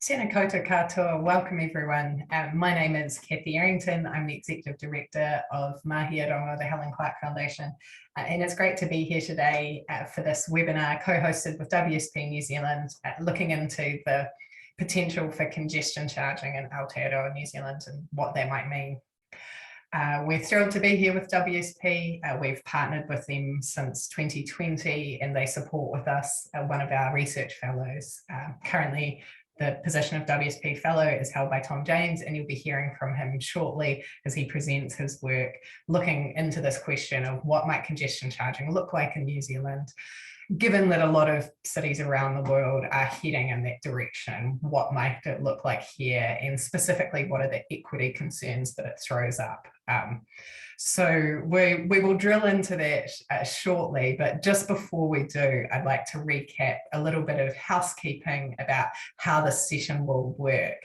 Tēnā koutou katoa, welcome everyone. My name is Kathy Errington. I'm the Executive Director of Mahi Aronga, the Helen Clark Foundation. And it's great to be here today for this webinar co-hosted with WSP New Zealand, looking into the potential for congestion charging in Aotearoa, New Zealand, and what that might mean. We're thrilled to be here with WSP. We've partnered with them since 2020 and they support with us one of our research fellows. Currently, the position of WSP Fellow is held by Tom James, and you'll be hearing from him shortly as he presents his work looking into this question of what might congestion charging look like in New Zealand. Given that a lot of cities around the world are heading in that direction, what might it look like here? And specifically, what are the equity concerns that it throws up? So we will drill into that shortly, but just before we do, I'd like to recap a little bit of housekeeping about how this session will work.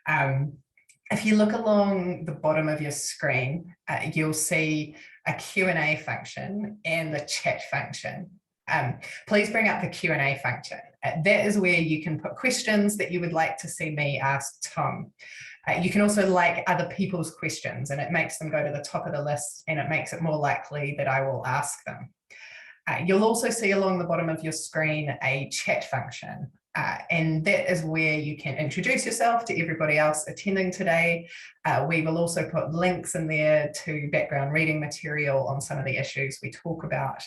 If you look along the bottom of your screen, you'll see a Q&A function and the chat function. Please bring up the Q&A function. That is where you can put questions that you would like to see me ask Tom. You can also like other people's questions and it makes them go to the top of the list and it makes it more likely that I will ask them. You'll also see along the bottom of your screen a chat function. And that is where you can introduce yourself to everybody else attending today. We will also put links in there to background reading material on some of the issues we talk about,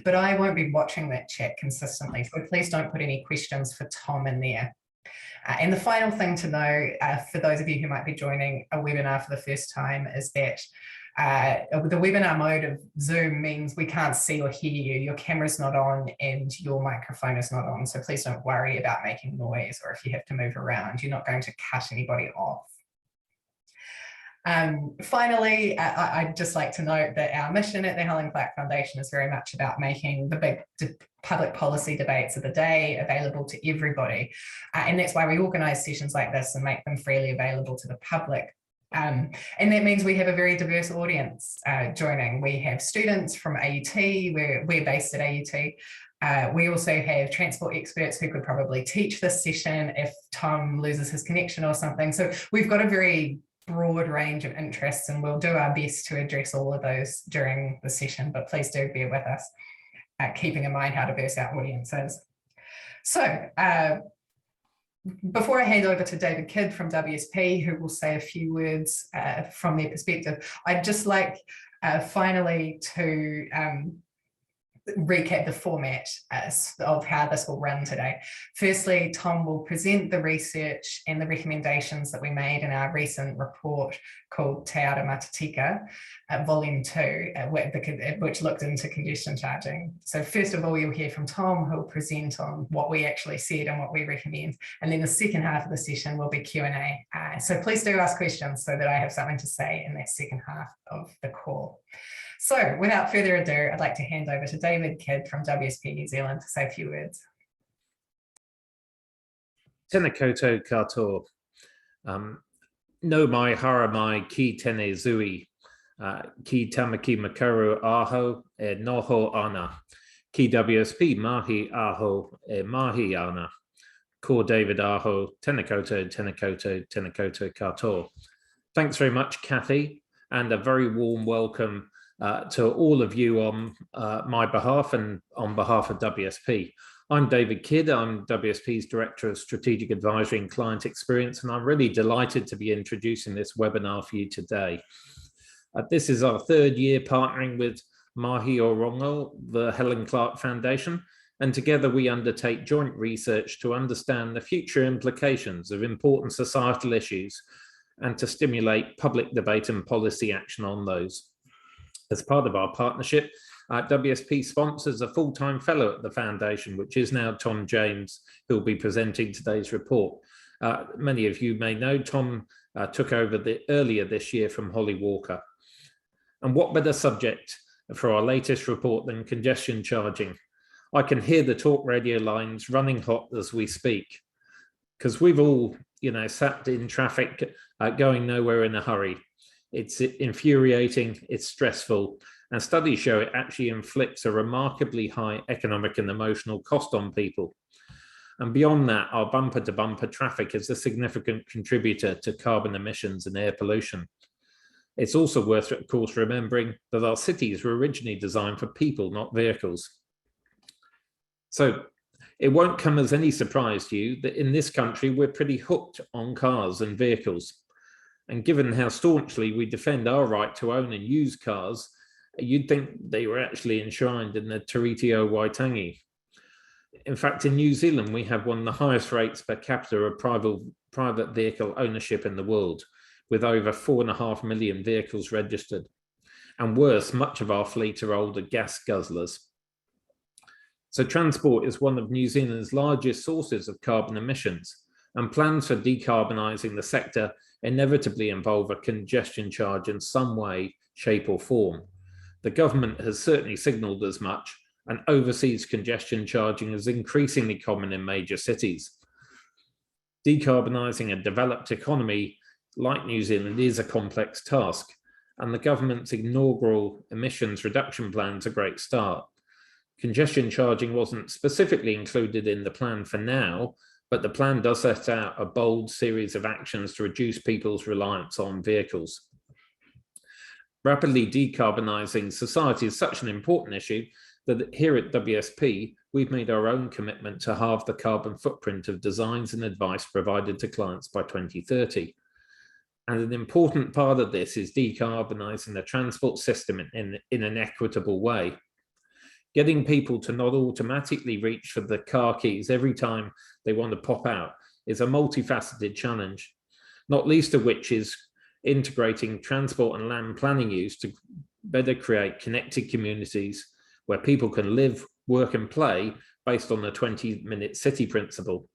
but I won't be watching that chat consistently, so please don't put any questions for Tom in there. And the final thing to know for those of you who might be joining a webinar for the first time is that the webinar mode of Zoom means we can't see or hear you. Your camera's not on and your microphone is not on. So please don't worry about making noise or if you have to move around, you're not going to cut anybody off. Finally, I'd just like to note that our mission at the Helen Clark Foundation is very much about making the big public policy debates of the day available to everybody. And that's why we organise sessions like this and make them freely available to the public. And that means we have a very diverse audience joining. We have students from AUT, we're based at AUT. We also have transport experts who could probably teach this session if Tom loses his connection or something. So we've got a very broad range of interests and we'll do our best to address all of those during the session, but please do bear with us, keeping in mind how diverse our audience is. So before I hand over to David Kidd from WSP, who will say a few words from their perspective, I'd just like finally to recap the format of how this will run today. Firstly, Tom will present the research and the recommendations that we made in our recent report called Te Ara Matatika, Volume 2, which looked into congestion charging. So first of all, you'll hear from Tom, who'll present on what we actually said and what we recommend. And then the second half of the session will be Q&A. So please do ask questions so that I have something to say in that second half of the call. So without further ado, I'd like to hand over to David Kidd from WSP New Zealand to say a few words. Tēnā koutou katoa. No mai hara mai ki tēnei zui, ki tamaki makaru aho e noho ana, ki WSP mahi aho e mahi ana, ko David aho, tēnā koutou, tēnā koutou, tēnā koutou katoa. Thanks very much, Kathy, and a very warm welcome to all of you on my behalf and on behalf of WSP. I'm David Kidd, I'm WSP's Director of Strategic Advisory and Client Experience, and I'm really delighted to be introducing this webinar for you today. This is our third year partnering with Mahi Aronga, the Helen Clark Foundation, and together we undertake joint research to understand the future implications of important societal issues and to stimulate public debate and policy action on those. As part of our partnership, WSP sponsors a full-time fellow at the foundation, which is now Tom James, who will be presenting today's report. Many of you may know Tom took over earlier this year from Holly Walker. And what better subject for our latest report than congestion charging? I can hear the talk radio lines running hot as we speak, because we've all, sat in traffic going nowhere in a hurry. It's infuriating, it's stressful, and studies show it actually inflicts a remarkably high economic and emotional cost on people. And beyond that, our bumper-to-bumper traffic is a significant contributor to carbon emissions and air pollution. It's also worth, of course, remembering that our cities were originally designed for people, not vehicles. So it won't come as any surprise to you that in this country, we're pretty hooked on cars and vehicles. And given how staunchly we defend our right to own and use cars, you'd think they were actually enshrined in the Tiriti o Waitangi. In fact, in New Zealand, we have one of the highest rates per capita of private vehicle ownership in the world, with over 4.5 million vehicles registered. And worse, much of our fleet are older gas guzzlers. So transport is one of New Zealand's largest sources of carbon emissions, and plans for decarbonising the sector inevitably involve a congestion charge in some way, shape or form. The government has certainly signalled as much, and overseas congestion charging is increasingly common in major cities. Decarbonising a developed economy like New Zealand is a complex task, and the government's inaugural emissions reduction plan is a great start. Congestion charging wasn't specifically included in the plan for now, but the plan does set out a bold series of actions to reduce people's reliance on vehicles. Rapidly decarbonising society is such an important issue that here at WSP, we've made our own commitment to halve the carbon footprint of designs and advice provided to clients by 2030. And an important part of this is decarbonising the transport system in an equitable way. Getting people to not automatically reach for the car keys every time they want to pop out is a multifaceted challenge, not least of which is integrating transport and land planning use to better create connected communities where people can live, work and play based on the 20-minute city principle.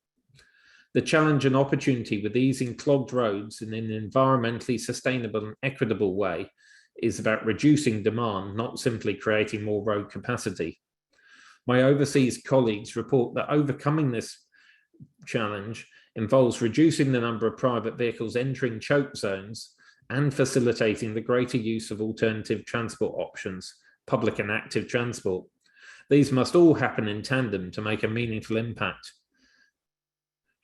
The challenge and opportunity with easing clogged roads in an environmentally sustainable and equitable way is about reducing demand, not simply creating more road capacity. My overseas colleagues report that overcoming this challenge involves reducing the number of private vehicles entering choke zones and facilitating the greater use of alternative transport options, public and active transport. These must all happen in tandem to make a meaningful impact.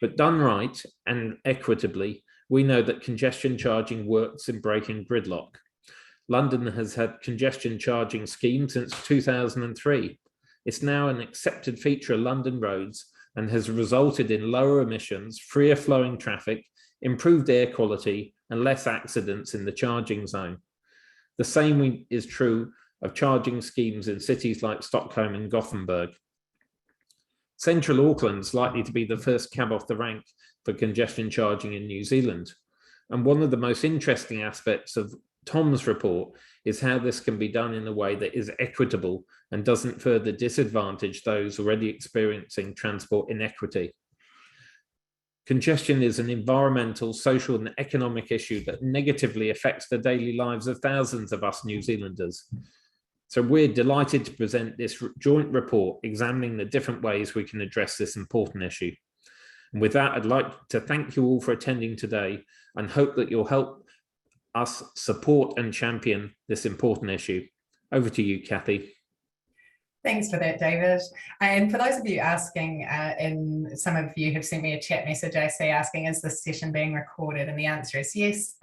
But done right and equitably, we know that congestion charging works in breaking gridlock. London has had congestion charging schemes since 2003. It's now an accepted feature of London roads and has resulted in lower emissions, freer flowing traffic, improved air quality, and less accidents in the charging zone. The same is true of charging schemes in cities like Stockholm and Gothenburg. Central Auckland's likely to be the first cab off the rank for congestion charging in New Zealand. And one of the most interesting aspects of Tom's report is how this can be done in a way that is equitable and doesn't further disadvantage those already experiencing transport inequity. Congestion is an environmental, social and economic issue that negatively affects the daily lives of thousands of us New Zealanders. So we're delighted to present this joint report examining the different ways we can address this important issue. And with that, I'd like to thank you all for attending today and hope that you'll help us support and champion this important issue. Over to you, Kathy. Thanks for that, David. And for those of you asking, and some of you have sent me a chat message, I see, asking, is this session being recorded? And the answer is yes,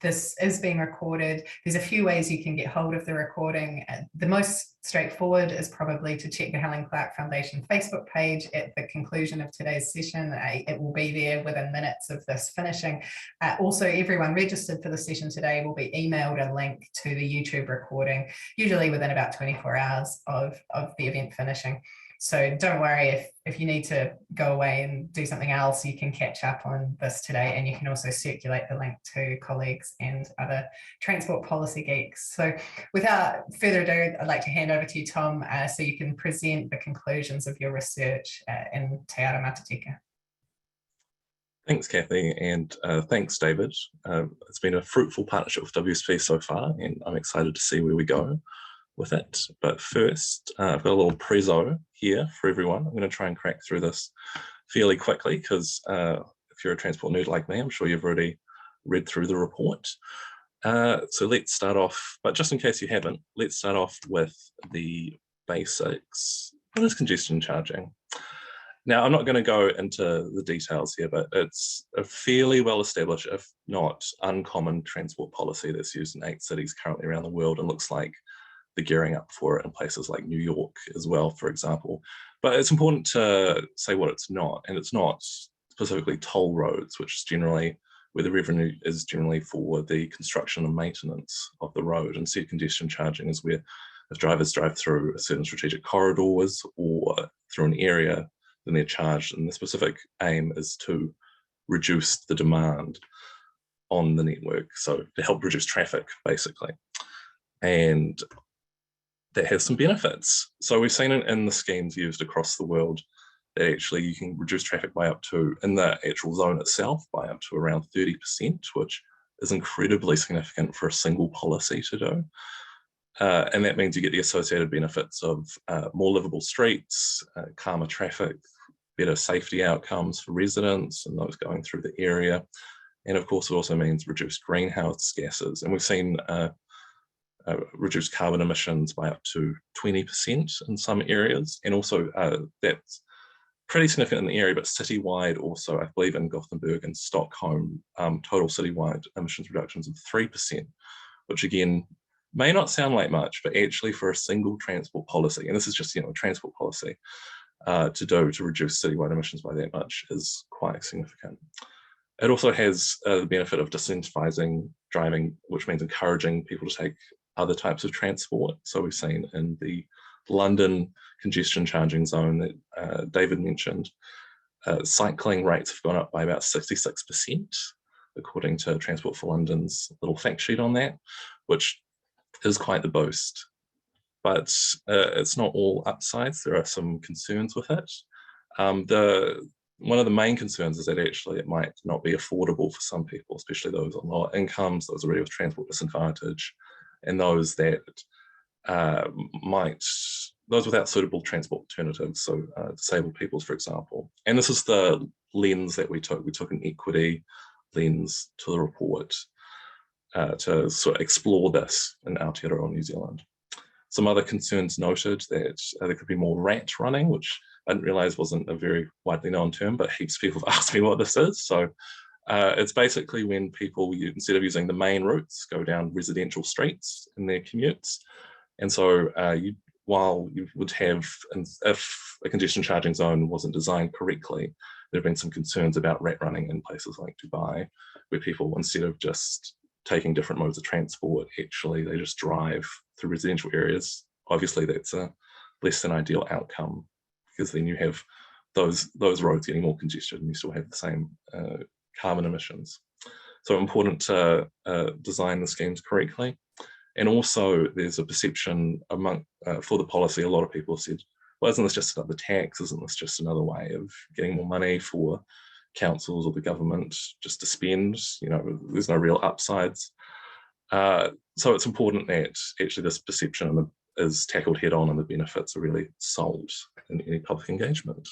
this is being recorded. There's a few ways you can get hold of the recording. The most straightforward is probably to check the Helen Clark Foundation Facebook page at the conclusion of today's session. It will be there within minutes of this finishing. Also, everyone registered for the session today will be emailed a link to the YouTube recording, usually within about 24 hours of the event finishing. So don't worry if you need to go away and do something else, you can catch up on this today, and you can also circulate the link to colleagues and other transport policy geeks. So without further ado, I'd like to hand over to you, Tom, so you can present the conclusions of your research in Te Ara Matatika. Thanks, Kathy, and thanks, David. It's been a fruitful partnership with WSP so far, and I'm excited to see where we go with it. But first, I've got a little prezzo here for everyone. I'm going to try and crack through this fairly quickly because if you're a transport nerd like me, I'm sure you've already read through the report. So let's start off, but just in case you haven't, let's start off with the basics. What is congestion charging? Now, I'm not going to go into the details here, but it's a fairly well-established, if not uncommon, transport policy that's used in 8 cities currently around the world, and looks like they're gearing up for it in places like New York as well, for example. But it's important to say what it's not, and it's not specifically toll roads, which is generally where the revenue is generally for the construction and maintenance of the road. Instead, congestion charging is where if drivers drive through certain strategic corridors or through an area, then they're charged, and the specific aim is to reduce the demand on the network, so to help reduce traffic, basically. And that has some benefits. So we've seen it in the schemes used across the world that actually you can reduce traffic by up to, in the actual zone itself, by up to around 30%, which is incredibly significant for a single policy to do. And that means you get the associated benefits of more livable streets, calmer traffic, better safety outcomes for residents and those going through the area. And of course, it also means reduced greenhouse gases. And we've seen reduced carbon emissions by up to 20% in some areas. And also that's pretty significant in the area, but citywide also, I believe in Gothenburg and Stockholm, total citywide emissions reductions of 3%, which again, may not sound like much, but actually for a single transport policy, and this is just, a transport policy, to reduce citywide emissions by that much is quite significant. It also has the benefit of disincentivizing driving, which means encouraging people to take other types of transport. So we've seen in the London congestion charging zone that David mentioned, cycling rates have gone up by about 66%, according to Transport for London's little fact sheet on that, which is quite the boost. But it's not all upsides. There are some concerns with it. One of the main concerns is that actually it might not be affordable for some people, especially those on lower incomes, those already with transport disadvantage, and those that those without suitable transport alternatives, so disabled people, for example. And this is the lens that we took. We took an equity lens to the report to sort of explore this in Aotearoa, New Zealand. Some other concerns noted that there could be more rat running, which I didn't realize wasn't a very widely known term, but heaps of people have asked me what this is. So it's basically when people, instead of using the main routes, go down residential streets in their commutes. And so while you would have, if a congestion charging zone wasn't designed correctly, there have been some concerns about rat running in places like Dubai, where people, instead of just taking different modes of transport, actually they just drive through residential areas. Obviously that's a less than ideal outcome, because then you have those roads getting more congested and you still have the same carbon emissions. So important to design the schemes correctly. And also there's a perception among for the policy, a lot of people have said, well, isn't this just another tax? Isn't this just another way of getting more money for councils or the government just to spend? There's no real upsides. So it's important that actually this perception is tackled head on and the benefits are really sold in any public engagement.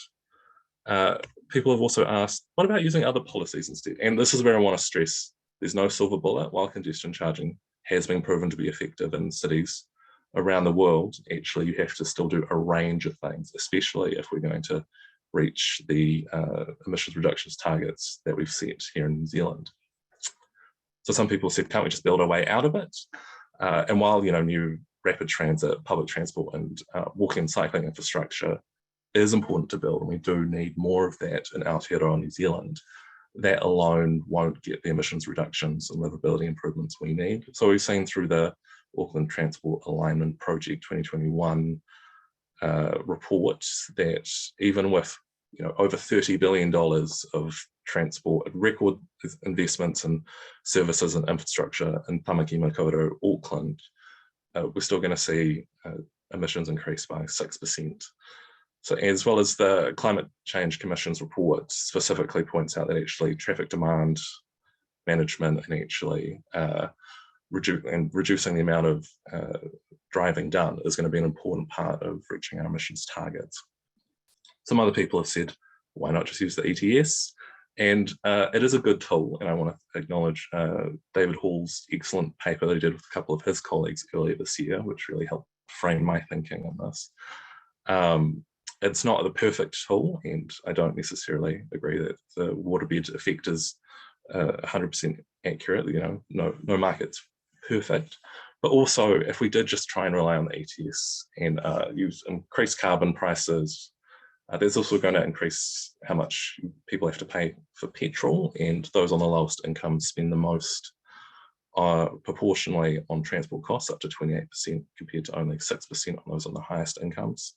People have also asked, what about using other policies instead? And this is where I want to stress, there's no silver bullet. While congestion charging has been proven to be effective in cities around the world, actually you have to still do a range of things, especially if we're going to reach the emissions reductions targets that we've set here in New Zealand. So some people said, can't we just build our way out of it? And while new rapid transit, public transport and walking and cycling infrastructure is important to build, and we do need more of that in Aotearoa, New Zealand, that alone won't get the emissions reductions and livability improvements we need. So we've seen through the Auckland Transport Alignment Project 2021 report that even with over $30 billion of transport, record investments in services and infrastructure in Tamaki Makaurau, Auckland, we're still going to see emissions increase by 6%. So as well as the Climate Change Commission's report specifically points out that actually traffic demand management and actually reducing the amount of driving done is going to be an important part of reaching our emissions targets. Some other people have said, why not just use the ETS? And it is a good tool, and I want to acknowledge David Hall's excellent paper that he did with a couple of his colleagues earlier this year, which really helped frame my thinking on this. it's not the perfect tool, and I don't necessarily agree that the waterbed effect is 100% accurate. No market's perfect. But also, if we did just try and rely on the ETS and use increased carbon prices, there's also going to increase how much people have to pay for petrol, and those on the lowest income spend the most proportionally on transport costs, up to 28% compared to only 6% on those on the highest incomes.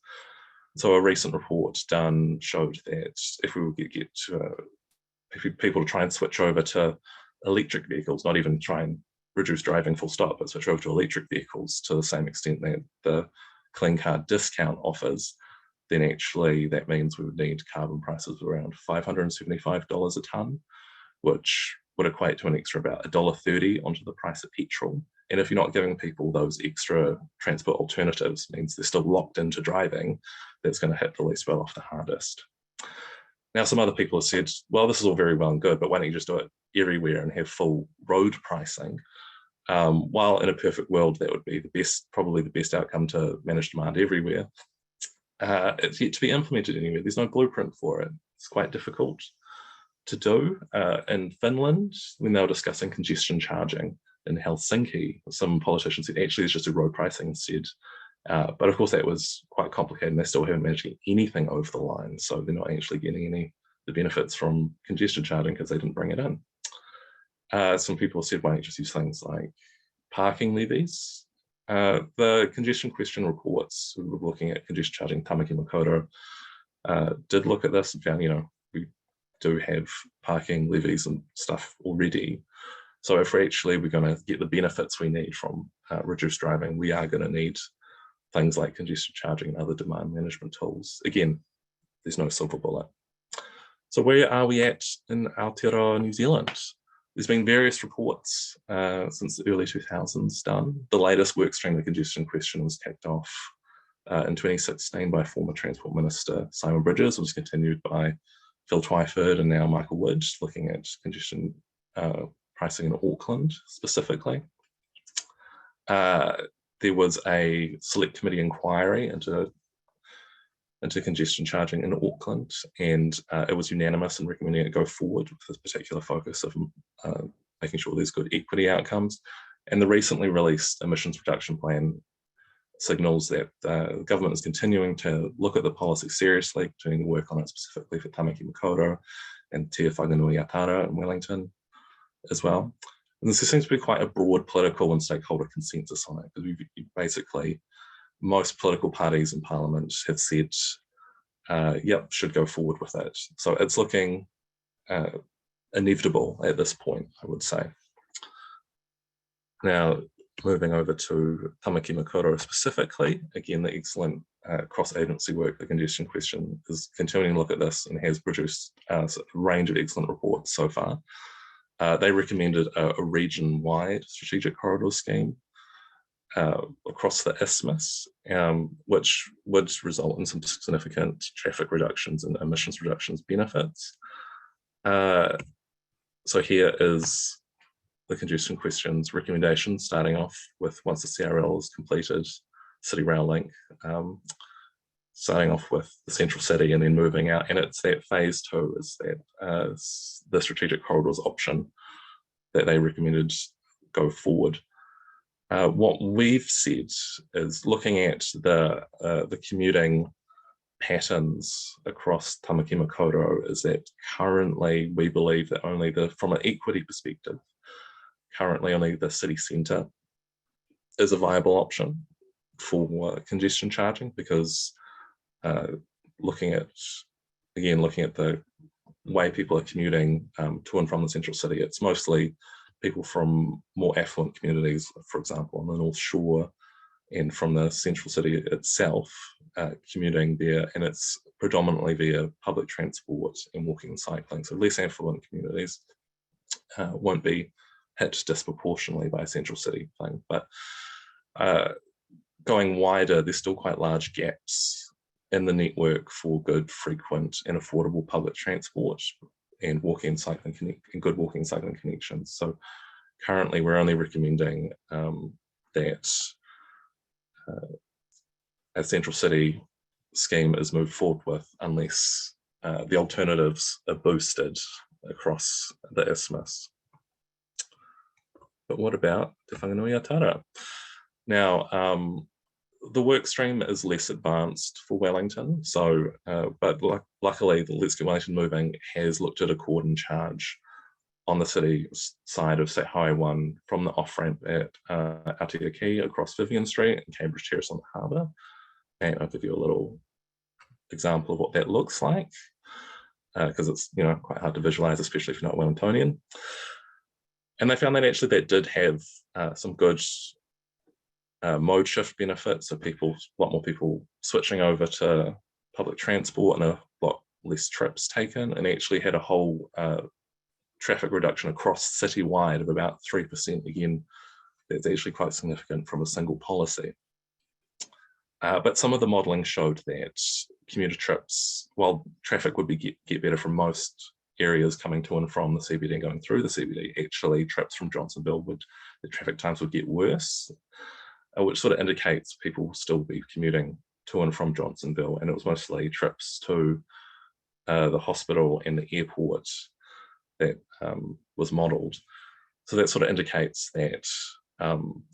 So a recent report done showed that if we would get people to try and switch over to electric vehicles, not even try and reduce driving full stop, but switch over to electric vehicles to the same extent that the Clean Car discount offers, then actually that means we would need carbon prices around $575 a tonne, which would equate to an extra about $1.30 onto the price of petrol. And if you're not giving people those extra transport alternatives, means they're still locked into driving, that's going to hit the least well off the hardest. Now, some other people have said, well, this is all very well and good, but why don't you just do it everywhere and have full road pricing? While in a perfect world, that would be probably the best outcome to manage demand everywhere. It's yet to be implemented anywhere. There's no blueprint for it. It's quite difficult to do. In Finland, when they were discussing congestion charging in Helsinki, some politicians said actually it's just a road pricing instead. But of course that was quite complicated, and they still haven't managed to get anything over the line. So they're not actually getting the benefits from congestion charging because they didn't bring it in. Some people said, why don't you just use things like parking levies? The congestion question reports, we were looking at congestion charging, Tamaki Makaurau, did look at this and found, we do have parking levies and stuff already. So if we're going to get the benefits we need from reduced driving, we are going to need things like congestion charging and other demand management tools. Again, there's no silver bullet. So where are we at in Aotearoa, New Zealand? There's been various reports since the early 2000s done. The latest workstream, the congestion question, was kicked off in 2016 by former Transport Minister Simon Bridges, was continued by Phil Twyford and now Michael Wood, looking at congestion pricing in Auckland specifically. There was a select committee inquiry into congestion charging in Auckland, and it was unanimous in recommending it go forward with this particular focus of making sure there's good equity outcomes. And the recently released emissions reduction plan signals that the government is continuing to look at the policy seriously, doing work on it specifically for Tamaki Makaurau and Te Whanganui-a-Tara in Wellington as well. And this seems to be quite a broad political and stakeholder consensus on it, because basically most political parties in Parliament have said, yep, should go forward with it. So it's looking inevitable at this point, I would say. Now, moving over to Tamaki Makaurau specifically, again, the excellent cross-agency work, the congestion question, is continuing to look at this and has produced a range of excellent reports so far. They recommended a region-wide strategic corridor scheme across the isthmus, which would result in some significant traffic reductions and emissions reductions benefits. So here is the congestion question's recommendations, starting off with, once the CRL is completed, City Rail Link, starting off with the central city and then moving out. And it's that phase 2 is that the strategic corridors option that they recommended go forward. What we've said is, looking at the commuting patterns across Tamaki Makaurau, is that currently we believe that from an equity perspective, currently only the city centre is a viable option for congestion charging, because looking at the way people are commuting to and from the central city, it's mostly people from more affluent communities, for example, on the North Shore and from the central city itself, commuting there, and it's predominantly via public transport and walking and cycling. So less affluent communities won't be hit disproportionately by a central city thing. But going wider, there's still quite large gaps in the network for good, frequent and affordable public transport and walking and cycling and good walking and cycling connections. So currently we're only recommending that a central city scheme is moved forward with unless the alternatives are boosted across the isthmus. But what about Te Whanganui-a-Tara? Now, the work stream is less advanced for Wellington, so but luckily the Let's Get Wellington Moving has looked at a cordon charge on the city side of State Highway 1 from the off-ramp at Aotea Quay across Vivian Street and Cambridge Terrace on the harbour. And I'll give you a little example of what that looks like, because it's quite hard to visualise, especially if you're not Wellingtonian. And they found that actually that did have some good mode shift benefits, so a lot more people switching over to public transport and a lot less trips taken, and actually had a whole traffic reduction across citywide of about 3%. Again, that's actually quite significant from a single policy. But some of the modelling showed that commuter trips, while traffic would get better from most areas coming to and from the CBD and going through the CBD, actually trips from Johnsonville the traffic times would get worse, which sort of indicates people will still be commuting to and from Johnsonville, and it was mostly trips to the hospital and the airport that was modelled. So that sort of indicates that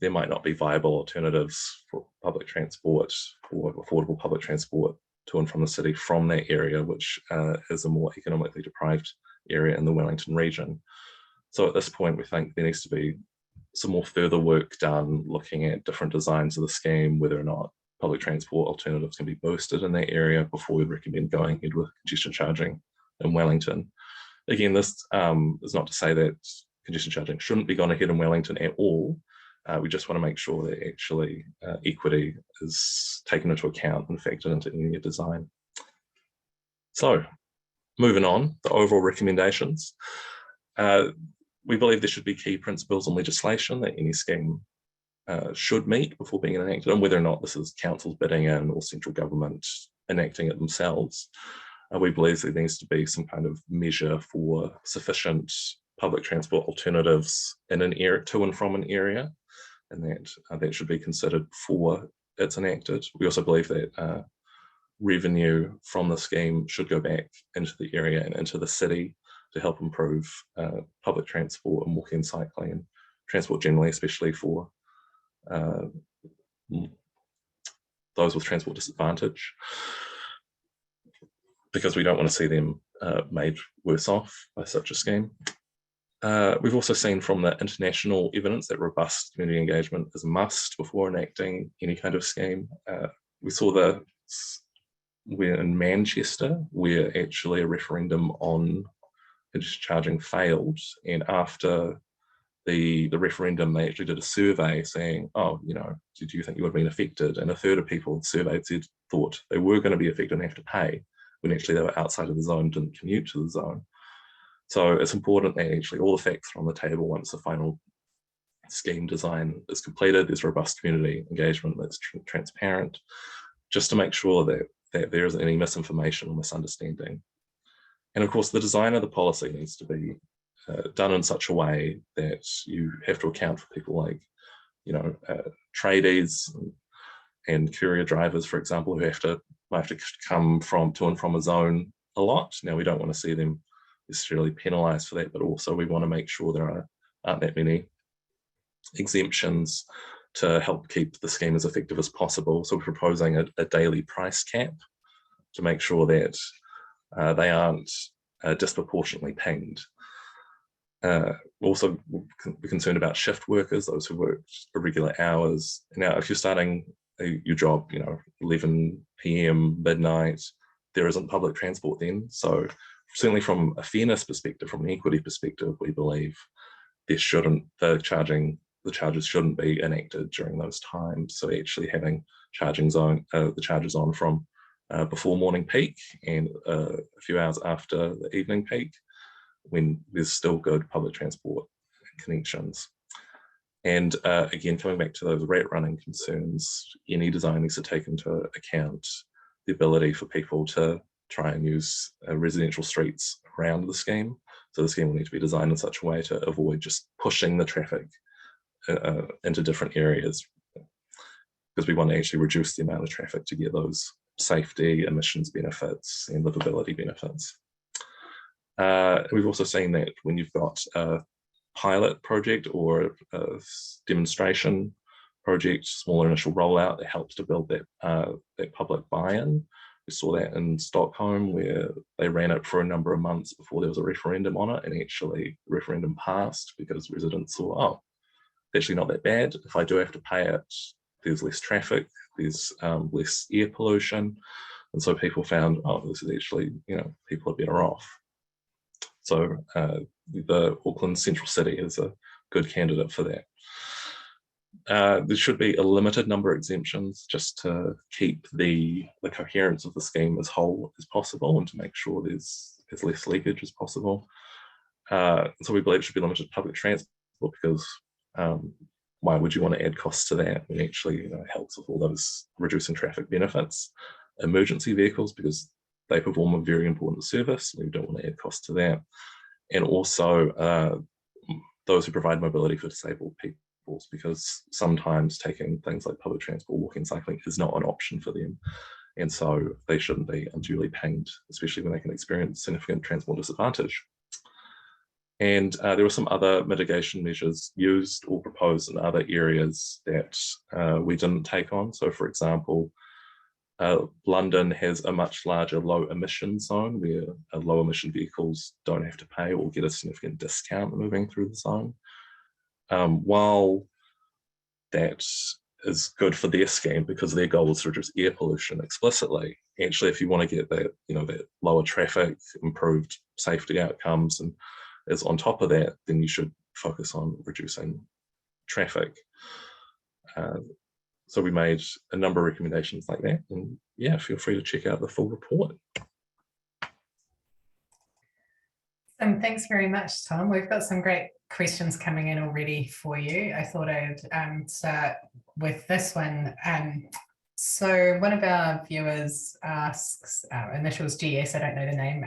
there might not be viable alternatives for public transport or affordable public transport to and from the city from that area, which is a more economically deprived area in the Wellington region. So at this point, we think there needs to be some more further work done looking at different designs of the scheme, whether or not public transport alternatives can be boosted in that area before we recommend going ahead with congestion charging in Wellington. Again, this is not to say that congestion charging shouldn't be gone ahead in Wellington at all. We just want to make sure that actually equity is taken into account and factored into any design. So moving on, the overall recommendations. We believe there should be key principles and legislation that any scheme should meet before being enacted, and whether or not this is councils bidding in or central government enacting it themselves. We believe there needs to be some kind of measure for sufficient public transport alternatives in an area, to and from an area, and that should be considered before it's enacted. We also believe that revenue from the scheme should go back into the area and into the city to help improve public transport and walking and cycling and transport generally, especially for those with transport disadvantage, because we don't want to see them made worse off by such a scheme. We've also seen from the international evidence that robust community engagement is a must before enacting any kind of scheme. We saw we're in Manchester, where actually a referendum on congestion charging failed, and after the referendum, they actually did a survey saying, oh, did you think you would have been affected? And a third of people surveyed thought they were going to be affected and have to pay, when actually they were outside of the zone, didn't commute to the zone. So it's important that actually all the facts are on the table once the final scheme design is completed. There's robust community engagement that's transparent, just to make sure that there isn't any misinformation or misunderstanding. And of course, the design of the policy needs to be done in such a way that you have to account for people like, tradies and courier drivers, for example, who might have to come to and from a zone a lot. Now, we don't want to see them necessarily penalised for that, but also we want to make sure there aren't that many exemptions to help keep the scheme as effective as possible. So we're proposing a daily price cap to make sure that they aren't disproportionately pinged. Also, we're concerned about shift workers, those who work irregular hours. Now, if you're starting your job, 11 p.m, midnight, there isn't public transport then. So certainly from a fairness perspective, from an equity perspective, we believe the charges shouldn't be enacted during those times. So actually having the charges on from before morning peak and a few hours after the evening peak, when there's still good public transport connections. And again, coming back to those rat running concerns, any design needs to take into account the ability for people to try and use residential streets around the scheme. So the scheme will need to be designed in such a way to avoid just pushing the traffic into different areas, because we want to actually reduce the amount of traffic to get those safety, emissions benefits, and livability benefits. We've also seen that when you've got a pilot project or a demonstration project, smaller initial rollout, it helps to build that public buy-in. We saw that in Stockholm, where they ran it for a number of months before there was a referendum on it, and actually the referendum passed because residents thought, oh, it's actually not that bad. If I do have to pay it, there's less traffic, there's less air pollution. And so people found, oh, this is actually, people are better off. So the Auckland Central City is a good candidate for that. There should be a limited number of exemptions just to keep the coherence of the scheme as whole as possible and to make sure there's as less leakage as possible. So we believe it should be limited to public transport because why would you want to add costs to that when actually it helps with all those reducing traffic benefits? Emergency vehicles, because they perform a very important service. We don't want to add costs to that. And also those who provide mobility for disabled people, because sometimes taking things like public transport, walking, cycling is not an option for them. And so they shouldn't be unduly pained, especially when they can experience significant transport disadvantage. And there were some other mitigation measures used or proposed in other areas that we didn't take on. So for example, London has a much larger low emission zone where low emission vehicles don't have to pay or get a significant discount moving through the zone. While that is good for their scheme because their goal is to reduce air pollution explicitly, actually, if you want to get that, that lower traffic, improved safety outcomes, and is on top of that, then you should focus on reducing traffic. So we made a number of recommendations like that, and yeah, feel free to check out the full report. Thanks very much, Tom. We've got some great questions coming in already for you. I thought I'd start with this one. So one of our viewers asks, initials GS, I don't know the name,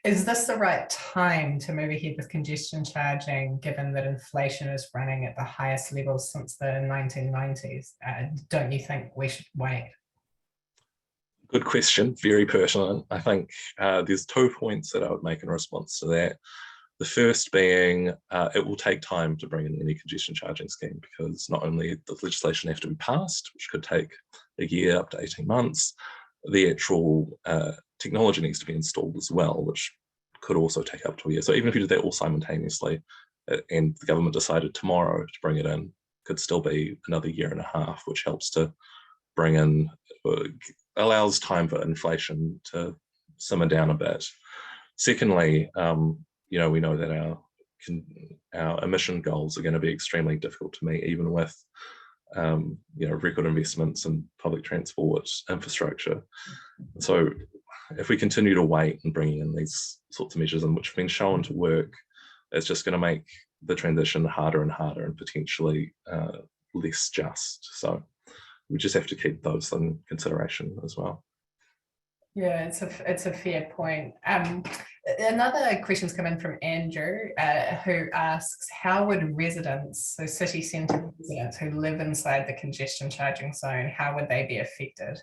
is this the right time to move ahead with congestion charging, given that inflation is running at the highest levels since the 1990s? Don't you think we should wait? Good question, very pertinent. I think there's 2 points that I would make in response to that. The first being it will take time to bring in any congestion charging scheme because not only does legislation have to be passed, which could take a year up to 18 months, the actual technology needs to be installed as well, which could also take up to a year. So even if you did that all simultaneously and the government decided tomorrow to bring it in, could still be another year and a half, which helps to bring in, allows time for inflation to simmer down a bit. Secondly, we know that our emission goals are going to be extremely difficult to meet, even with record investments in public transport infrastructure. So if we continue to wait and bring in these sorts of measures, and which have been shown to work, it's just going to make the transition harder and harder and potentially less just. So we just have to keep those in consideration as well. Yeah, it's a fair point. Another question's come in from Andrew, who asks, how would residents, so city centre residents who live inside the congestion charging zone, how would they be affected?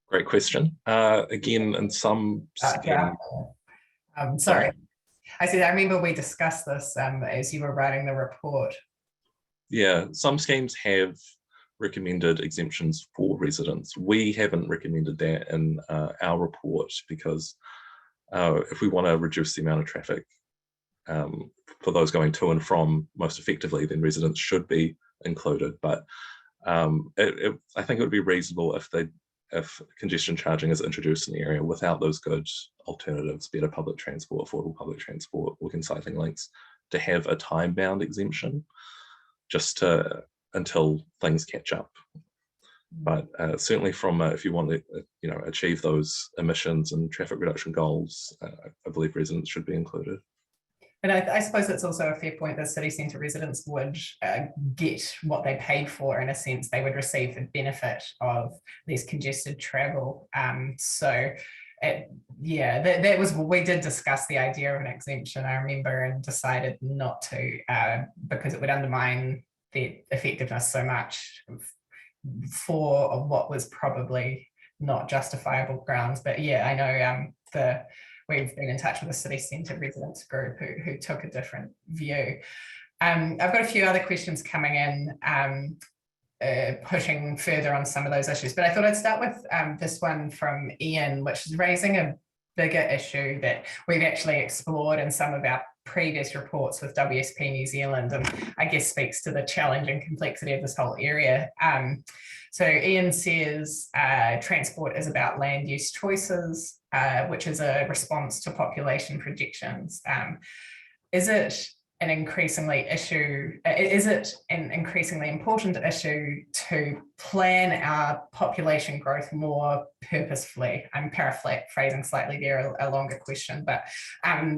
Great question. Again, in some scheme... Sorry. I remember we discussed this as you were writing the report. Yeah, some schemes have recommended exemptions for residents. We haven't recommended that in our report because if we want to reduce the amount of traffic for those going to and from most effectively, then residents should be included. But I think it would be reasonable if congestion charging is introduced in the area without those good alternatives, better public transport, affordable public transport, walking cycling links, to have a time-bound exemption just until things catch up. But certainly from if you want to achieve those emissions and traffic reduction goals, I believe residents should be included. And I suppose it's also a fair point that city centre residents would get what they paid for. In a sense, they would receive the benefit of less congested travel. That was, we did discuss the idea of an exemption, I remember, and decided not to because it would undermine the effectiveness so much for what was probably not justifiable grounds. But yeah, I know we've been in touch with the city centre residents group who took a different view. I've got a few other questions coming in, pushing further on some of those issues, but I thought I'd start with this one from Ian, which is raising a bigger issue that we've actually explored in some of our previous reports with WSP New Zealand, and I guess speaks to the challenge and complexity of this whole area. So Ian says transport is about land use choices, which is a response to population projections. Is it an increasingly important issue to plan our population growth more purposefully? I'm paraphrasing slightly there, a longer question, but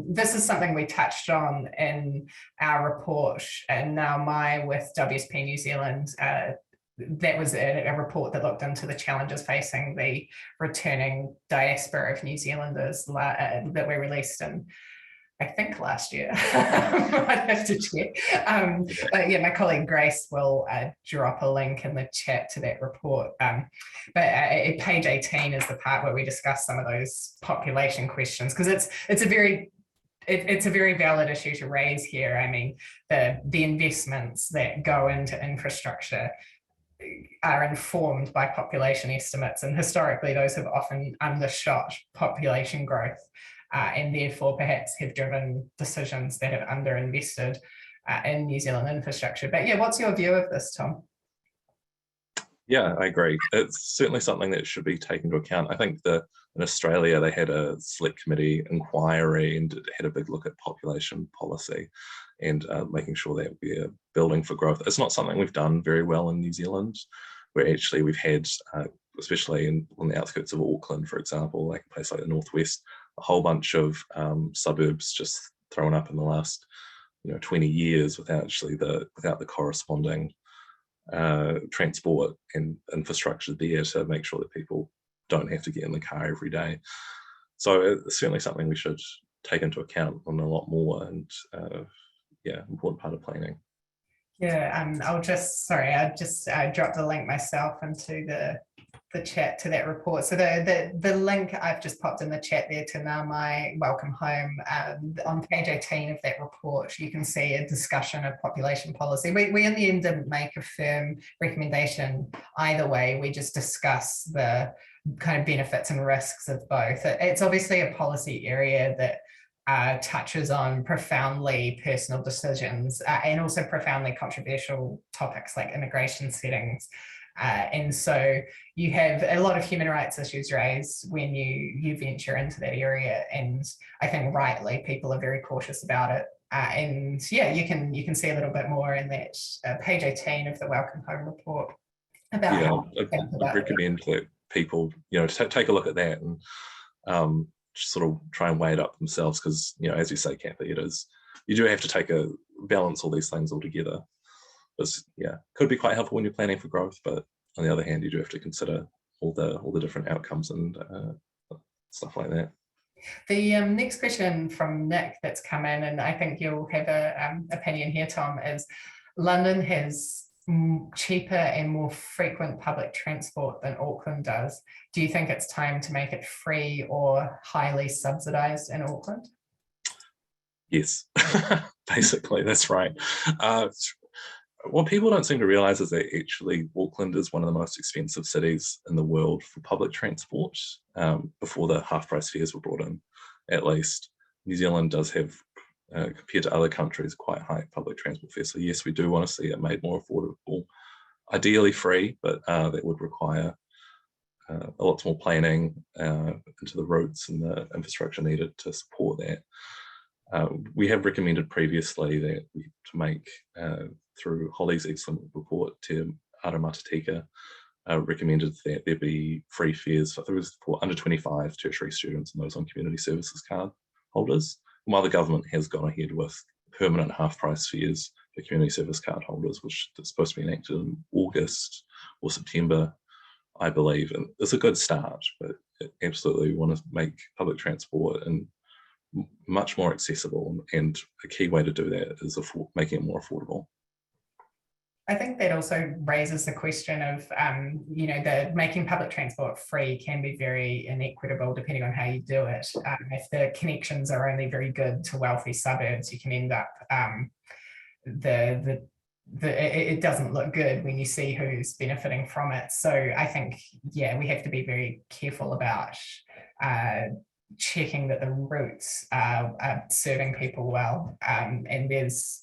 this is something we touched on in our report and now with WSP New Zealand. That was a report that looked into the challenges facing the returning diaspora of New Zealanders that we released in, I think, last year. I'd have to check. But yeah, my colleague Grace will drop a link in the chat to that report. But page 18 is the part where we discuss some of those population questions, because it's a very valid issue to raise here. I mean, the investments that go into infrastructure are informed by population estimates, and historically those have often undershot population growth. And therefore perhaps have driven decisions that have underinvested in New Zealand infrastructure. But yeah, what's your view of this, Tom? Yeah, I agree. It's certainly something that should be taken into account. I think in Australia, they had a select committee inquiry and had a big look at population policy and making sure that we're building for growth. It's not something we've done very well in New Zealand, where actually we've had, especially on the outskirts of Auckland, for example, like a place like the Northwest, a whole bunch of suburbs just thrown up in the last 20 years without the corresponding transport and infrastructure there to make sure that people don't have to get in the car every day. So it's certainly something we should take into account on a lot more, and important part of planning. Yeah, I just dropped the link myself into the chat to that report. So the link I've just popped in the chat there to Now My Welcome Home, on page 18 of that report, you can see a discussion of population policy. We in the end didn't make a firm recommendation either way. We just discuss the kind of benefits and risks of both. It's obviously a policy area that touches on profoundly personal decisions and also profoundly controversial topics like immigration settings. And so you have a lot of human rights issues raised when you venture into that area, and I think rightly people are very cautious about it. And yeah, you can see a little bit more in that page 18 of the Welcome Home report about how I recommend that people take a look at that and just sort of try and weigh it up themselves, because as you say, Kathy, you do have to balance all these things all together. Could be quite helpful when you're planning for growth, but on the other hand, you do have to consider all the different outcomes and stuff like that. The next question from Nick that's come in, and I think you'll have an opinion here, Tom, is London has cheaper and more frequent public transport than Auckland does. Do you think it's time to make it free or highly subsidised in Auckland? Yes, basically, that's right. What people don't seem to realise is that actually Auckland is one of the most expensive cities in the world for public transport, before the half-price fares were brought in, at least. New Zealand does have, compared to other countries, quite high public transport fares. So yes, we do want to see it made more affordable, ideally free, but that would require a lot more planning into the routes and the infrastructure needed to support that. We have recommended previously that to make, through Holly's excellent report to Aramatatika, recommended that there be free fares for under 25 tertiary students and those on community services card holders. And while the government has gone ahead with permanent half-price fares for community service card holders, which is supposed to be enacted in August or September, I believe, and it's a good start, but absolutely we want to make public transport and much more accessible, and a key way to do that is making it more affordable. I think that also raises the question of, the making public transport free can be very inequitable depending on how you do it. If the connections are only very good to wealthy suburbs, you can end up it doesn't look good when you see who's benefiting from it. So I think, yeah, we have to be very careful about checking that the routes are serving people well. And there's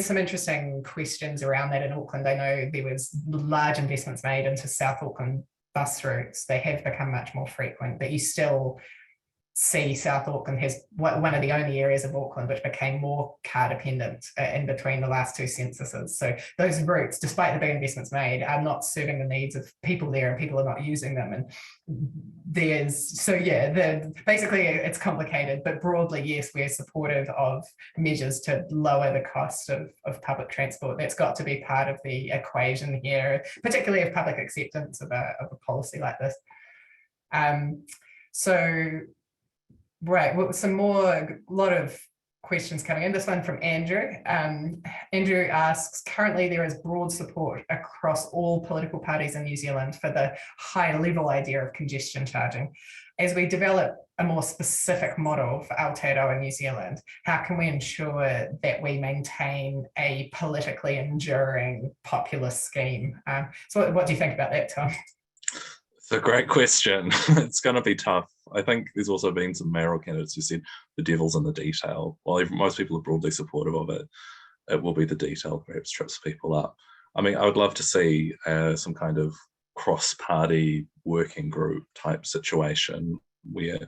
some interesting questions around that in Auckland. I know there was large investments made into South Auckland bus routes. They have become much more frequent, but you still see South Auckland has one of the only areas of Auckland which became more car dependent in between the last two censuses. So those routes, despite the big investments made, are not serving the needs of people there, and people are not using them. And basically it's complicated, but broadly, yes, we're supportive of measures to lower the cost of public transport. That's got to be part of the equation here, particularly of public acceptance of a policy like this. Right, well, a lot of questions coming in. This one from Andrew. Andrew asks, currently there is broad support across all political parties in New Zealand for the high level idea of congestion charging. As we develop a more specific model for Aotearoa in New Zealand, how can we ensure that we maintain a politically enduring populist scheme? So what do you think about that, Tom? It's a great question. It's going to be tough. I think there's also been some mayoral candidates who said the devil's in the detail. While most people are broadly supportive of it, it will be the detail perhaps trips people up. I mean, I would love to see some kind of cross-party working group type situation where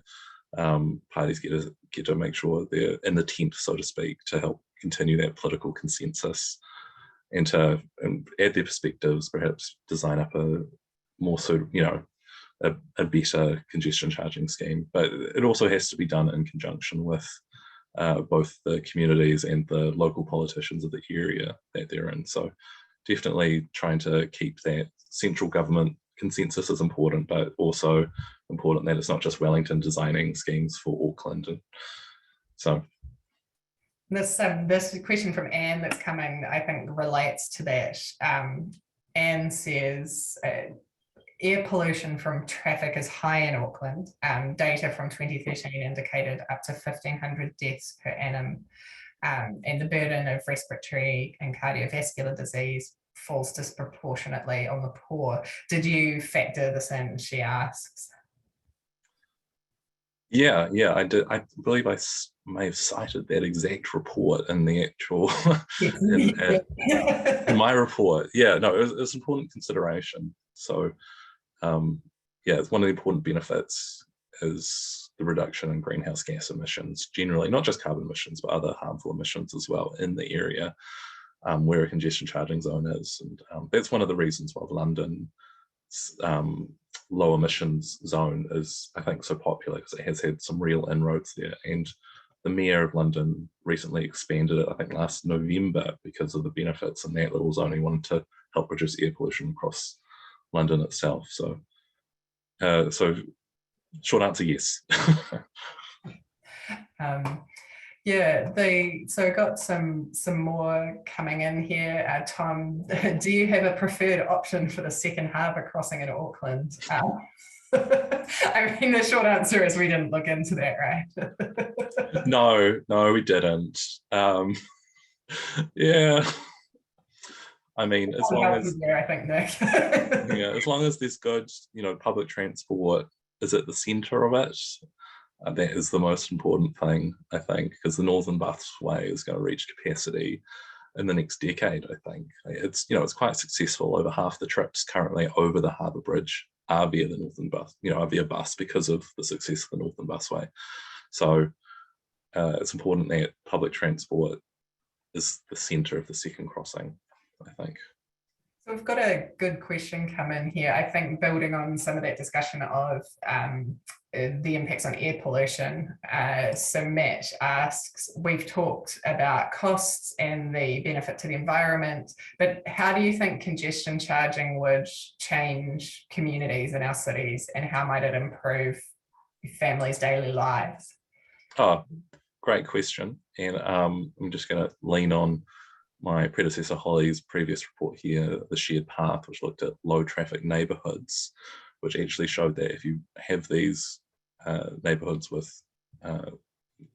parties get to make sure they're in the tent, so to speak, to help continue that political consensus and to add their perspectives, perhaps design up a more a better congestion charging scheme. But it also has to be done in conjunction with both the communities and the local politicians of the area that they're in. So definitely trying to keep that central government consensus is important, but also important that it's not just Wellington designing schemes for Auckland. And so this question from Anne that's coming, I think, relates to that. Anne says, air pollution from traffic is high in Auckland. Data from 2013 indicated up to 1,500 deaths per annum. And the burden of respiratory and cardiovascular disease falls disproportionately on the poor. Did you factor this in, she asks? Yeah, I did. I believe I may have cited that exact report in the actual, in my report. Yeah, no, it was an important consideration. So it's one of the important benefits is the reduction in greenhouse gas emissions generally, not just carbon emissions, but other harmful emissions as well in the area where a congestion charging zone is. And that's one of the reasons why London's low emissions zone is, I think, so popular, because it has had some real inroads there. And the Mayor of London recently expanded it, I think last November, because of the benefits in that little zone. He wanted to help reduce air pollution across London itself. So short answer, yes. So got some more coming in here. Tom, do you have a preferred option for the second harbour crossing in Auckland? I mean, the short answer is we didn't look into that, right? No, we didn't. Yeah. I mean, as long as I think, Nick. as long as there's good, public transport is at the centre of it, that is the most important thing, I think, because the Northern Busway is going to reach capacity in the next decade. I think it's quite successful. Over half the trips currently over the Harbour Bridge are via the Northern Bus, are via bus because of the success of the Northern Busway. So it's important that public transport is the centre of the second crossing, I think. So we've got a good question come in here. I think building on some of that discussion of the impacts on air pollution. So Matt asks, we've talked about costs and the benefit to the environment, but how do you think congestion charging would change communities in our cities, and how might it improve families' daily lives? Oh, great question. And I'm just going to lean on my predecessor Holly's previous report here, the shared path, which looked at low traffic neighbourhoods, which actually showed that if you have these neighbourhoods with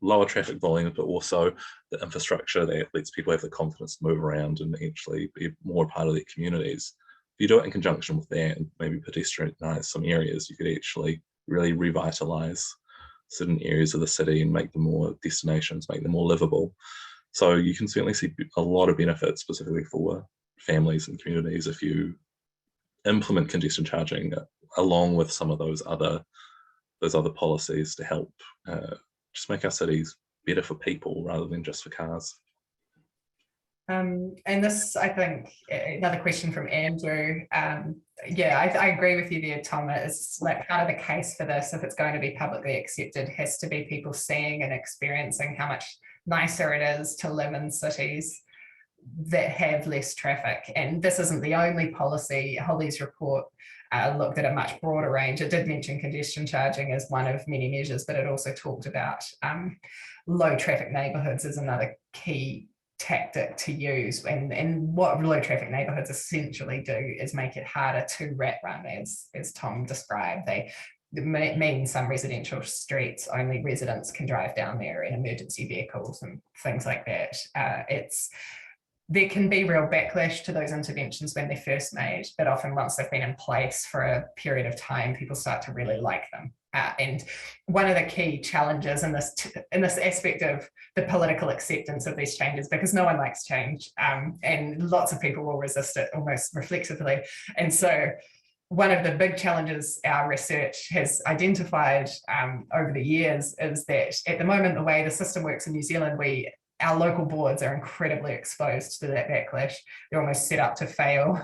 lower traffic volumes, but also the infrastructure that lets people have the confidence to move around and actually be more a part of their communities. If you do it in conjunction with that and maybe pedestrianise some areas, you could actually really revitalise certain areas of the city and make them more destinations, make them more livable. So you can certainly see a lot of benefits specifically for families and communities if you implement congestion charging along with some of those other policies to help just make our cities better for people rather than just for cars. And this, I think, another question from Andrew. Yeah, I agree with you there, Tom. It's like part of the case for this, if it's going to be publicly accepted, has to be people seeing and experiencing how much nicer it is to live in cities that have less traffic. And this isn't the only policy. Holly's report looked at a much broader range. It did mention congestion charging as one of many measures, but it also talked about low traffic neighbourhoods as another key tactic to use. And what low traffic neighbourhoods essentially do is make it harder to rat run, as Tom described. They mean some residential streets, only residents can drive down there in emergency vehicles and things like that. There can be real backlash to those interventions when they're first made, but often once they've been in place for a period of time, people start to really like them. And one of the key challenges in this aspect of the political acceptance of these changes, because no one likes change, and lots of people will resist it almost reflexively. And so one of the big challenges our research has identified over the years is that at the moment, the way the system works in New Zealand, our local boards are incredibly exposed to that backlash. They're almost set up to fail.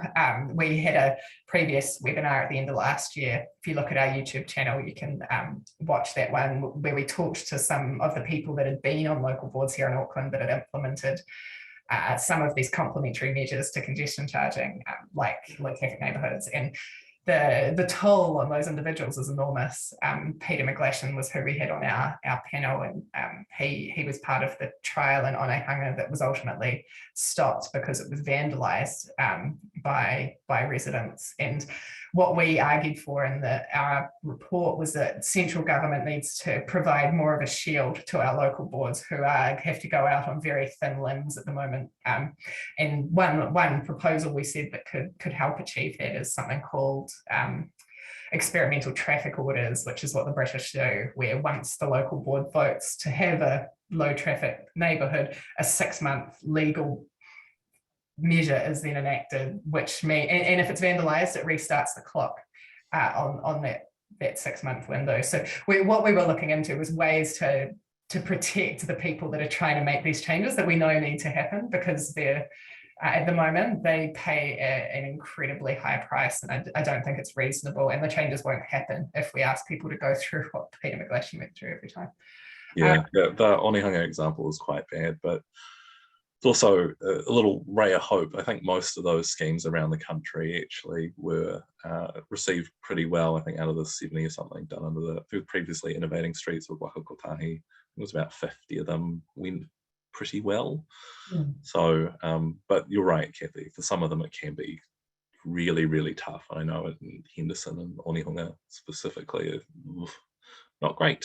We had a previous webinar at the end of last year. If you look at our YouTube channel, you can watch that one where we talked to some of the people that had been on local boards here in Auckland that had implemented some of these complementary measures to congestion charging, like low traffic neighbourhoods. And the toll on those individuals is enormous. Peter McGlashan was who we had on our panel, and he was part of the trial in Onehunga that was ultimately stopped because it was vandalised by residents. And what we argued for in our report was that central government needs to provide more of a shield to our local boards who have to go out on very thin limbs at the moment. And one proposal we said that could help achieve that is something called experimental traffic orders, which is what the British do, where once the local board votes to have a low traffic neighbourhood, a 6-month legal measure is then enacted, which means, and if it's vandalised, it restarts the clock on that 6-month window. So what we were looking into was ways to protect the people that are trying to make these changes that we know need to happen, because they're at the moment they pay an incredibly high price, and I don't think it's reasonable, and the changes won't happen if we ask people to go through what Peter McGlashan went through every time. Yeah, the Onehunga example is quite bad, but it's also a little ray of hope. I think most of those schemes around the country actually were received pretty well. I think out of the 70 or something done under the previously Innovating Streets with Waka Kotahi, it was about 50 of them went pretty well. So, but you're right, Kathy, for some of them it can be really, really tough. I know in Henderson and Onehunga specifically, not great.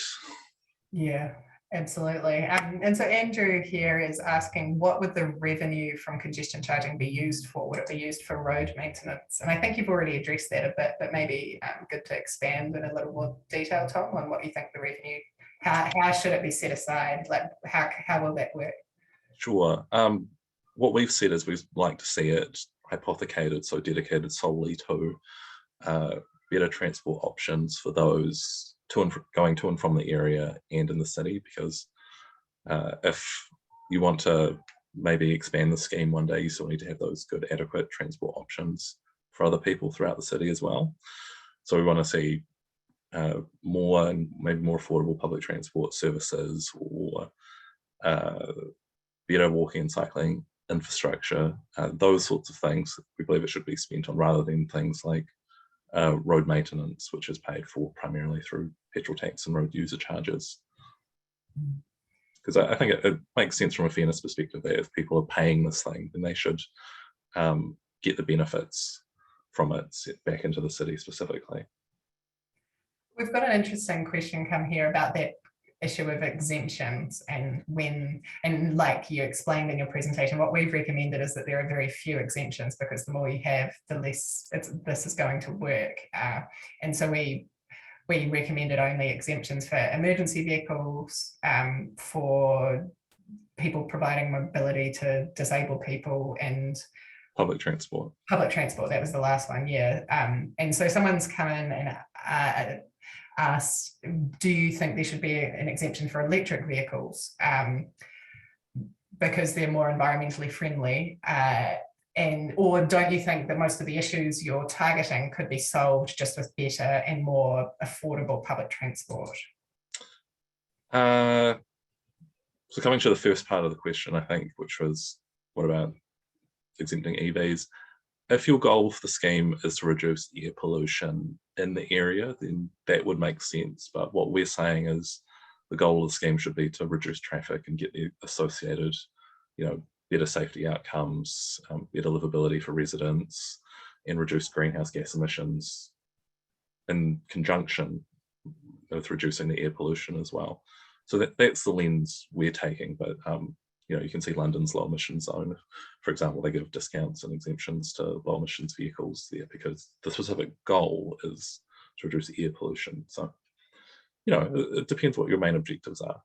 Yeah, absolutely. And so Andrew here is asking, what would the revenue from congestion charging be used for? Would it be used for road maintenance? And I think you've already addressed that a bit, but maybe good to expand in a little more detail, Tom, on what you think the revenue, how should it be set aside? Like how will that work? Sure. What we've said is we'd like to see it hypothecated, so dedicated solely to better transport options for those going to and from the area and in the city, because if you want to maybe expand the scheme one day, you still need to have those good, adequate transport options for other people throughout the city as well. So we want to see more and maybe more affordable public transport services, or better walking and cycling infrastructure, those sorts of things we believe it should be spent on, rather than things like road maintenance, which is paid for primarily through petrol tax and road user charges. because I think it makes sense from a fairness perspective that if people are paying this thing, then they should get the benefits from it back into the city specifically. We've got an interesting question come here about that issue of exemptions, and like you explained in your presentation, what we've recommended is that there are very few exemptions, because the more you have, the less this is going to work. And so we recommended only exemptions for emergency vehicles, for people providing mobility to disabled people, and public transport. Public transport, that was the last one, yeah. And so someone's come in and asked, do you think there should be an exemption for electric vehicles, because they're more environmentally friendly, or don't you think that most of the issues you're targeting could be solved just with better and more affordable public transport? So coming to the first part of the question, I think, which was, what about exempting EVs? If your goal for the scheme is to reduce air pollution in the area, then that would make sense. But what we're saying is the goal of the scheme should be to reduce traffic and get the associated, better safety outcomes, better livability for residents, and reduce greenhouse gas emissions in conjunction with reducing the air pollution as well. So that's the lens we're taking. But you can see London's low emissions zone, for example, they give discounts and exemptions to low emissions vehicles there because the specific goal is to reduce air pollution. So, it depends what your main objectives are.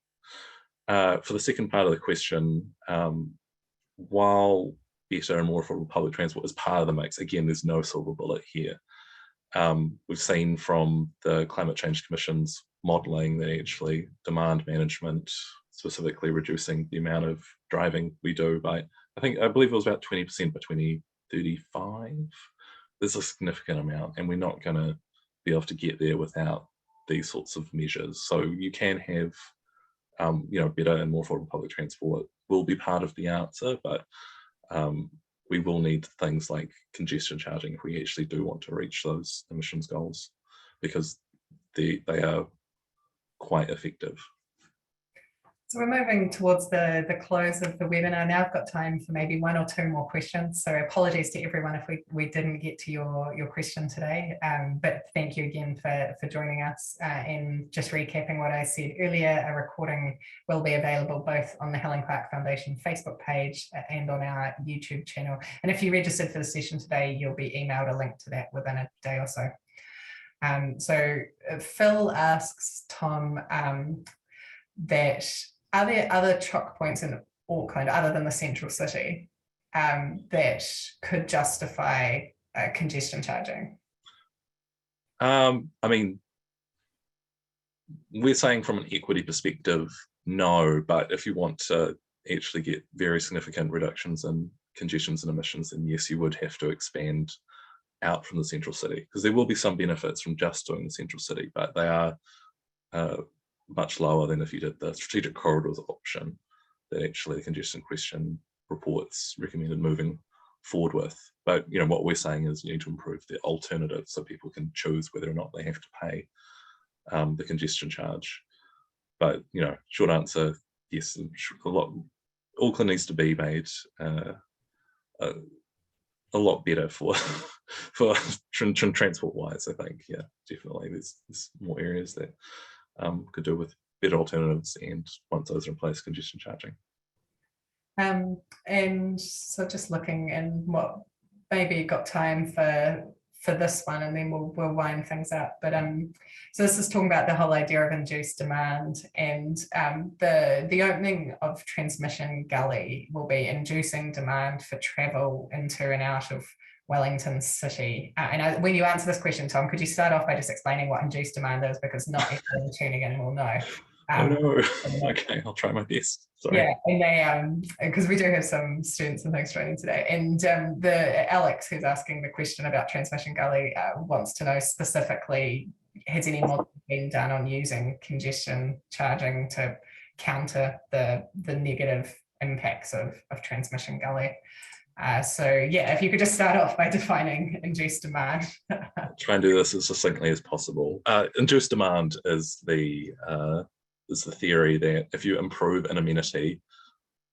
For the second part of the question, while better and more affordable public transport is part of the mix, again, there's no silver bullet here. We've seen from the Climate Change Commission's modelling that actually demand management, specifically reducing the amount of driving we do by, I believe it was about 20% by 2035. There's a significant amount, and we're not going to be able to get there without these sorts of measures. So you can have, better and more affordable public transport will be part of the answer, but we will need things like congestion charging if we actually do want to reach those emissions goals, because they are quite effective. So we're moving towards the close of the webinar now. I've got time for maybe one or two more questions. So apologies to everyone if we didn't get to your question today, but thank you again for joining us. And just recapping what I said earlier, a recording will be available both on the Helen Clark Foundation Facebook page and on our YouTube channel. And if you registered for the session today, you'll be emailed a link to that within a day or so. So Phil asks Tom that, are there other choke points in Auckland other than the central city that could justify congestion charging? We're saying from an equity perspective, no, but if you want to actually get very significant reductions in congestions and emissions, then yes, you would have to expand out from the central city, because there will be some benefits from just doing the central city, but they are much lower than if you did the strategic corridors option that actually the congestion question reports recommended moving forward with. But what we're saying is you need to improve the alternative so people can choose whether or not they have to pay the congestion charge. But short answer, yes, Auckland needs to be made a lot better for transport wise. I think, yeah, definitely there's more areas that could do with better alternatives, and once those are in place, congestion charging. And so just looking, and what maybe got time for this one, and then we'll wind things up. But so this is talking about the whole idea of induced demand, and the opening of Transmission Gully will be inducing demand for travel into and out of Wellington City. When you answer this question, Tom, could you start off by just explaining what induced demand is, because not everyone tuning in will know. Oh no. Okay, I'll try my best. Sorry. Yeah, and they because we do have some students and things training today, and the Alex who's asking the question about Transmission Gully wants to know specifically, has any modelling been done on using congestion charging to counter the negative impacts of Transmission Gully? So yeah, if you could just start off by defining induced demand. I'll try and do this as succinctly as possible. Induced demand is the is the theory that if you improve an amenity,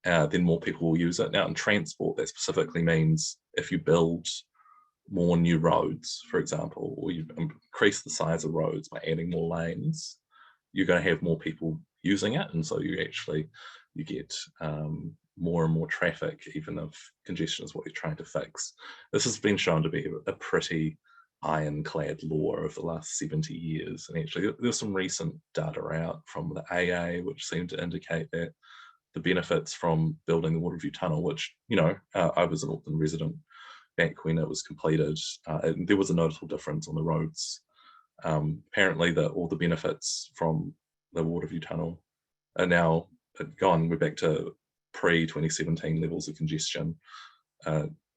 then more people will use it. Now in transport, that specifically means if you build more new roads, for example, or you increase the size of roads by adding more lanes, you're going to have more people using it, and so you get more and more traffic, even if congestion is what you're trying to fix. This has been shown to be a pretty ironclad law over the last 70 years, and actually there's some recent data out from the AA which seemed to indicate that the benefits from building the Waterview Tunnel, which, you know, I was an Auckland resident back when it was completed, and there was a noticeable difference on the roads. Apparently all the benefits from the Waterview Tunnel are now gone. We're back to pre-2017 levels of congestion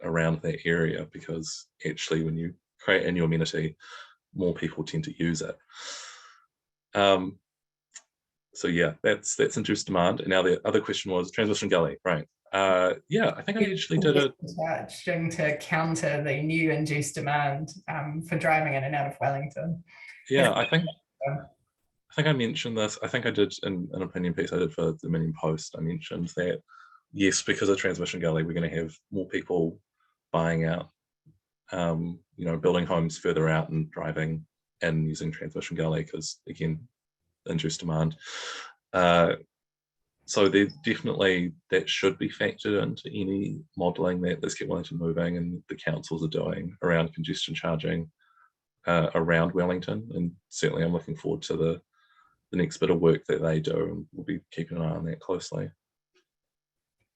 around that area, because actually when you create a new amenity, more people tend to use it. So yeah, that's induced demand. And now the other question was transmission gully, right? Yeah, I think I actually did it. Charging to counter the new induced demand for driving in and out of Wellington. Yeah, I think I mentioned this. I think I did in an opinion piece I did for the Dominion Post. I mentioned that yes, because of transmission gully, we're going to have more people buying out, you know, building homes further out and driving and using transmission gully, because again, induced demand. So there definitely that should be factored into any modelling that Let's Get Wellington Moving and the councils are doing around congestion charging around Wellington. And certainly I'm looking forward to the next bit of work that they do, and we'll be keeping an eye on that closely.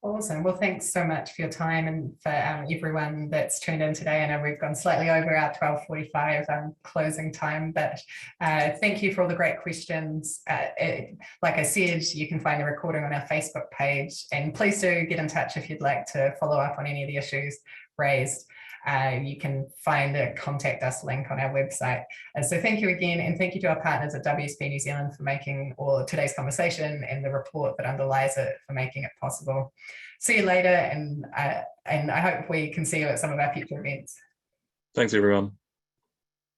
Awesome. Well, thanks so much for your time, and for everyone that's tuned in today. I know we've gone slightly over our 12:45 closing time, but thank you for all the great questions. Like I said, you can find the recording on our Facebook page, and please do get in touch if you'd like to follow up on any of the issues raised. You can find the contact us link on our website. So thank you again, and thank you to our partners at WSP New Zealand for making today's conversation and the report that underlies it for making it possible. See you later, and I hope we can see you at some of our future events. Thanks, everyone.